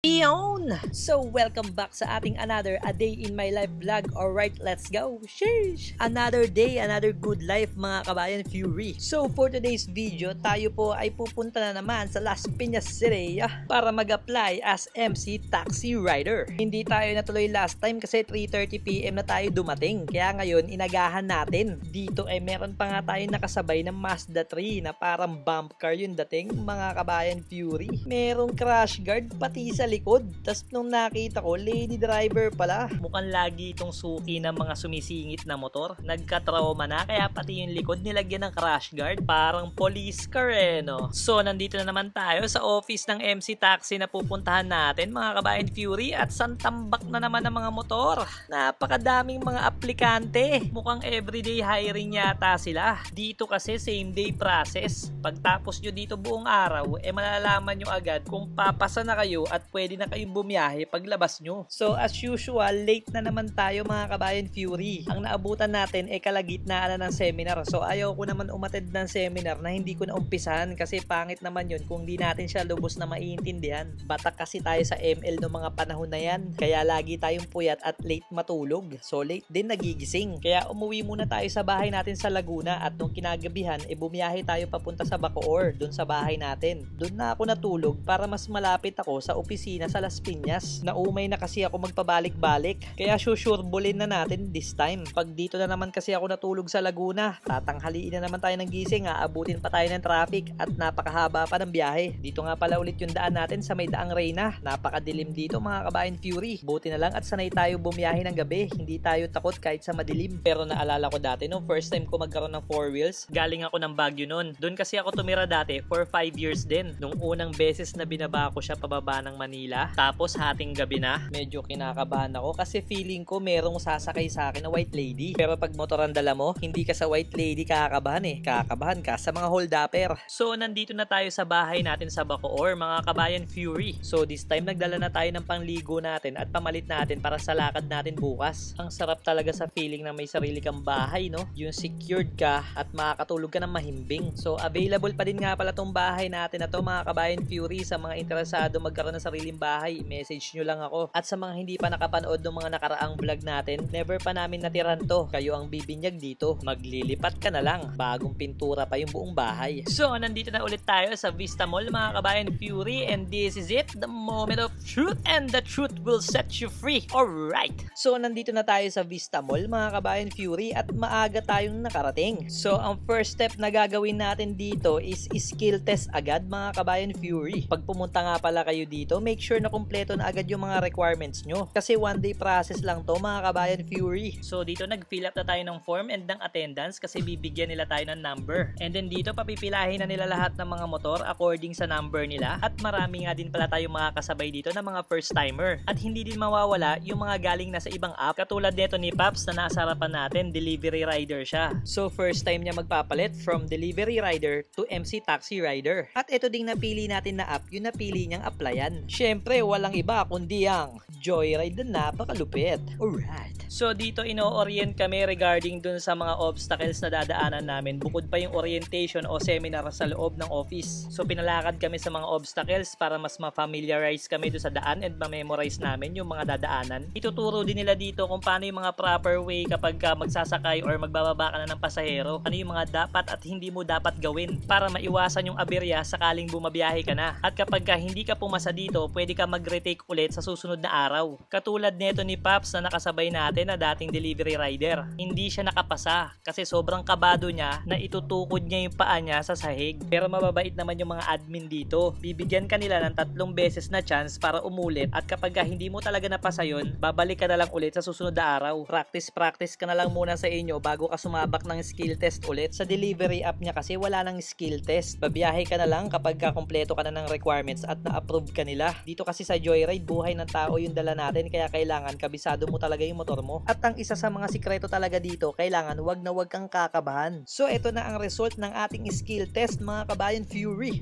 Iyon! So welcome back sa ating another A Day in My Life vlog. Alright, let's go! Sheesh! Another day, another good life mga kabayan Fury. So for today's video, tayo po ay pupunta na naman sa Las Piñas City para mag-apply as MC Taxi Rider. Hindi tayo natuloy last time kasi 3:30 PM na tayo dumating. Kaya ngayon, inagahan natin. Dito ay meron pa nga tayo nakasabay na Mazda 3 na parang bump car yung dating mga kabayan Fury. Merong crash guard pati sa likod. Tapos nung nakita ko, lady driver pala. Mukhang lagi itong suki ng mga sumisingit na motor. Nagka-trauma na, kaya pati yung likod nilagyan ng crash guard. Parang police car no? So, nandito na naman tayo sa office ng MC Taxi na pupuntahan natin, mga kabayan Fury. At santambak na naman ng mga motor. Napakadaming mga aplikante. Mukhang everyday hiring yata sila. Dito kasi same day process. Pagtapos nyo dito buong araw, malalaman nyo agad kung papasa na kayo at pwede na kayong bumiyahe paglabas nyo. So as usual, late na naman tayo mga kabayan Fury. Ang naabutan natin ay kalagitnaan na ng seminar. So ayaw ko naman umatid ng seminar na hindi ko na umpisahan kasi pangit naman yun kung di natin siya lubos na maiintindihan. Batak kasi tayo sa ML no mga panahon na yan. Kaya lagi tayong puyat at late matulog. So late din nagigising. Kaya umuwi muna tayo sa bahay natin sa Laguna at nung kinagabihan, bumiyahe tayo papunta sa Bacoor, dun sa bahay natin. Dun na ako natulog para mas malapit ako sa opisina sa Las Piñas. Naumay na kasi ako magpabalik-balik. Kaya susurbulin na natin this time. Pag dito na naman kasi ako natulog sa Laguna, tatanghaliin na naman tayo ng gising, aabutin pa tayo ng traffic at napakahaba pa ng biyahe. Dito nga pala ulit yung daan natin sa may Daang Reyna. Napakadilim dito mga kabayan Fury. Buti na lang at sanay tayo bumiyahe ng gabi. Hindi tayo takot kahit sa madilim. Pero naalala ko dati nung first time ko magkaroon ng 4 wheels, galing ako ng Baguio noon. Doon kasi ako tumira dati for 5 years din. Nung unang beses na binaba ko siya pababa ng Manila, tapos hating gabi na, medyo kinakabahan ako kasi feeling ko merong sasakay sa akin na white lady. Pero pag motor ang dala mo, hindi ka sa white lady kakabahan kakabahan ka sa mga hold-upper. So nandito na tayo sa bahay natin sa Bacoor, mga kabayan Fury. So this time nagdala na tayo ng pangligo natin at pamalit natin para sa lakad natin bukas. Ang sarap talaga sa feeling na may sarili kang bahay, no? Yung secured ka at makakatulog ka ng mahimbing. So available pa din nga pala tong bahay natin na to mga kabayan Fury. Sa mga interesado magkaroon ng sariling bahay, message nyo lang ako. At sa mga hindi pa nakapanood ng mga nakaraang vlog natin, never pa namin natiran to. Kayo ang bibinyag dito. Maglilipat ka na lang. Bagong pintura pa yung buong bahay. So nandito na ulit tayo sa Vista Mall mga kabayan Fury, and this is it, the moment of truth, and the truth will set you free. Alright. So nandito na tayo sa Vista Mall mga kabayan Fury at maaga tayong nakarating. So ang first step na gagawin natin dito is skill test agad mga kabayan Fury. Pag pumunta nga pala kayo dito, make sure na kumpleto na agad yung mga requirements nyo. Kasi one day process lang to mga kabayan Fury. So dito nag-fill up na tayo ng form and ng attendance kasi bibigyan nila tayo ng number. And then dito papipilahin na nila lahat ng mga motor according sa number nila. At marami nga din pala tayong mga kasabay dito na mga first timer. At hindi din mawawala yung mga galing na sa ibang app. Katulad nito ni Paps na nasa harapan natin, delivery rider siya. So first time niya magpapalit from delivery rider to MC Taxi Rider. At ito ding napili natin na app, yung napili niyang applyan. Syempre, walang iba kundi ang Joyride na napakalupit. Alright. So dito ino-orient kami regarding dun sa mga obstacles na dadaanan namin. Bukod pa yung orientation o seminar sa loob ng office. So pinalakad kami sa mga obstacles para mas ma-familiarize kami dun sa daan and ma-memorize namin yung mga dadaanan. Ituturo din nila dito kung paano yung mga proper way kapag magsasakay or magbababa ka na ng pasahero. Ano yung mga dapat at hindi mo dapat gawin para maiwasan yung aberya sakaling bumabiyahe ka na. At kapag hindi ka pumasa dito, pwede ka mag-retake ulit sa susunod na araw. Katulad nito ni Paps na nakasabay natin na dating delivery rider. Hindi siya nakapasa kasi sobrang kabado niya na itutukod niya yung paa niya sa sahig. Pero mababait naman yung mga admin dito. Bibigyan ka nila ng 3 beses na chance para umulit at kapag hindi mo talaga napasa yun, babalik ka na lang ulit sa susunod na araw. Practice ka na lang muna sa inyo bago ka sumabak ng skill test ulit. Sa delivery app niya kasi wala nang skill test. Babiyahe ka na lang kapag kumpleto ka na ng requirements at na-approve ka nila. Dito kasi sa Joyride, buhay ng tao yung dala natin kaya kailangan kabisado mo talaga yung motor mo. At ang isa sa mga sikreto talaga dito, kailangan wag na wag kang kakabahan. So ito na ang result ng ating skill test mga kabayan Fury.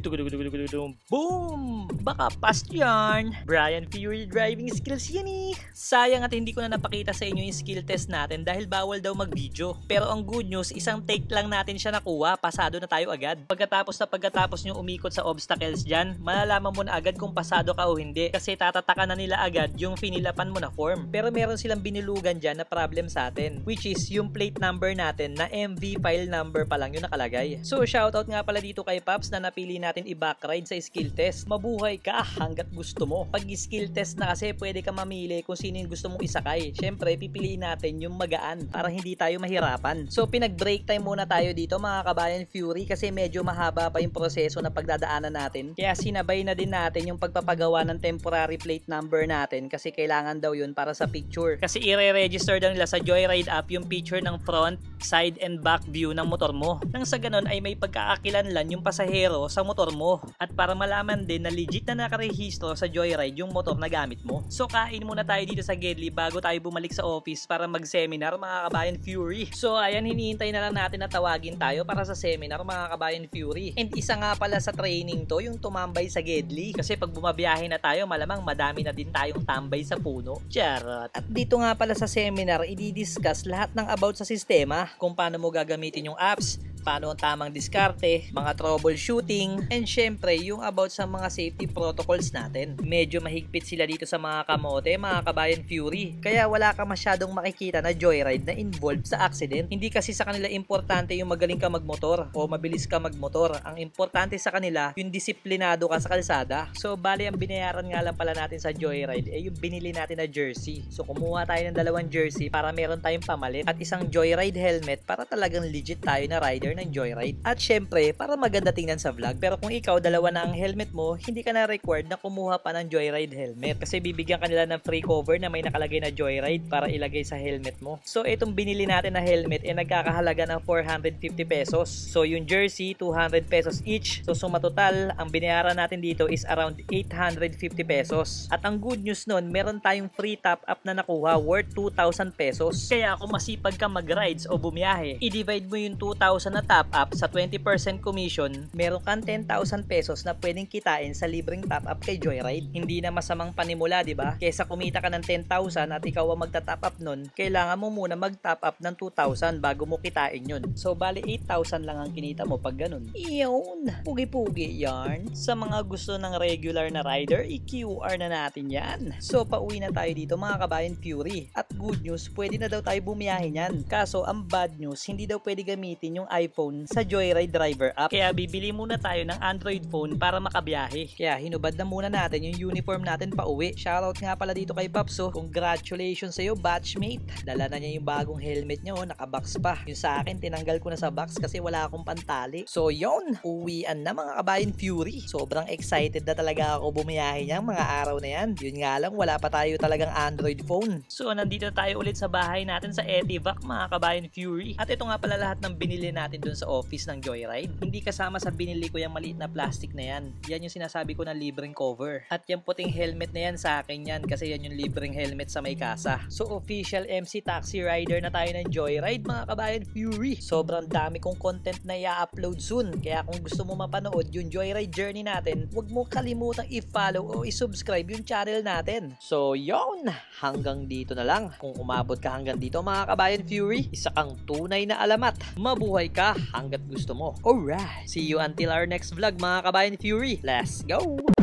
Boom! Baka past yarn. Brian Fury driving skills yan Sayang at hindi ko na napakita sa inyo yung skill test natin dahil bawal daw mag-video. Pero ang good news, isang take lang natin siya nakuha, pasado na tayo agad. Pagkatapos nyo umikot sa obstacles dyan, malalaman mo na agad kung pasado ka o hindi. Kasi kasi tatatakan na nila agad yung finilapan mo na form. Pero meron silang binulugan dyan na problem sa atin, which is yung plate number natin na MV file number pa lang yung nakalagay. So shoutout nga pala dito kay Paps na napili natin i-backride sa skill test. Mabuhay ka hanggat gusto mo. Pag skill test na kasi pwede ka mamili kung sino yung gusto mong isakay. Syempre pipiliin natin yung magaan para hindi tayo mahirapan. So pinag-break time muna tayo dito mga kabayan Fury kasi medyo mahaba pa yung proseso na pagdadaanan natin. Kaya sinabay na din natin yung pagpapagawa ng temporary plate number natin kasi kailangan daw yun para sa picture. Kasi i-register daw nila sa Joyride app yung picture ng front, side, and back view ng motor mo. Nang sa ganun ay may pagkakakilanlan yung pasahero sa motor mo. At para malaman din na legit na nakarehistro sa Joyride yung motor na gamit mo. So kain muna tayo dito sa Gedli bago tayo bumalik sa office para mag-seminar mga kabayan Fury. So ayan, hinihintay na lang natin na tawagin tayo para sa seminar mga kabayan Fury. And isa nga pala sa training to yung tumambay sa Gedli. Kasi pag bumabiyahe na tayo malamang madami na din tayong tambay sa puno. Charot. At dito nga pala sa seminar i-discuss lahat ng about sa sistema, kung paano mo gagamitin yung apps, paano ang tamang diskarte, mga troubleshooting, and syempre yung about sa mga safety protocols natin. Medyo mahigpit sila dito sa mga kamote, mga kabayan Fury. Kaya wala ka masyadong makikita na joyride na involved sa accident. Hindi kasi sa kanila importante yung magaling ka magmotor o mabilis ka magmotor. Ang importante sa kanila yung disiplinado ka sa kalsada. So bali ang binayaran nga lang pala natin sa joyride yung binili natin na jersey. So kumuha tayo ng 2 jersey para meron tayong pamalit at isang joyride helmet para talagang legit tayo na rider ng joyride. At syempre, para maganda tingnan sa vlog. Pero kung ikaw, 2 na ang helmet mo, hindi ka na required na kumuha pa ng joyride helmet. Kasi bibigyan ka nila ng free cover na may nakalagay na joyride para ilagay sa helmet mo. So, itong binili natin na helmet, nagkakahalaga ng 450 pesos. So, yung jersey, 200 pesos each. So, suma total, ang binayaran natin dito is around 850 pesos. At ang good news nun, meron tayong free top up na nakuha worth 2,000 pesos. Kaya kung masipag ka mag-rides o bumiyahe, i-divide mo yung 2,000 na top up sa 20% commission, meron kang 10,000 pesos na pwedeng kitain sa libreng top up kay Joyride. Hindi na masamang panimula, di ba? Kaysa kumita ka ng 10,000 at ikaw ang magta-top up nun, kailangan mo muna mag-top up ng 2,000 bago mo kitain yun. So, bali 8,000 lang ang kinita mo pag ganun. Iyon! Pugi-pugi yarn. Sa mga gusto ng regular na rider, i-QR na natin yan. So, pauwi na tayo dito mga kabayan Fury. At good news, pwede na daw tayo bumiyahe niyan. Kaso, ang bad news, hindi daw pwede gamitin yung iPhone sa Joyride driver app. Kaya bibili muna tayo ng Android phone para makabiyahe. Kaya hinubad na muna natin yung uniform natin pa uwi. Shoutout nga pala dito kay Papso. Congratulations sa'yo, batchmate. Dala na niya yung bagong helmet niya, nakabox pa. Yung sa akin, tinanggal ko na sa box kasi wala akong pantali. So yon, uwian na mga kabayan Fury. Sobrang excited na talaga ako bumiyahe niyang mga araw na yan. Yun nga lang, wala pa tayo talagang Android phone. So nandito tayo ulit sa bahay natin sa Etivac mga kabayan Fury. At ito nga pala lahat ng binili natin dun sa office ng Joyride. Hindi kasama sa binili ko yung maliit na plastic na yan. Yan yung sinasabi ko na libreng cover. At yung puting helmet na yan sa akin yan kasi yan yung libreng helmet sa may kasa. So official MC Taxi Rider na tayo ng Joyride mga kabayan Fury. Sobrang dami kong content na i-upload soon. Kaya kung gusto mo mapanood yung Joyride journey natin, huwag mo kalimutang i-follow o i-subscribe yung channel natin. So yon, hanggang dito na lang. Kung umabot ka hanggang dito mga kabayan Fury, isa kang tunay na alamat. Mabuhay ka hanggat gusto mo. Alright, see you until our next vlog mga kabayan Fury. Let's go!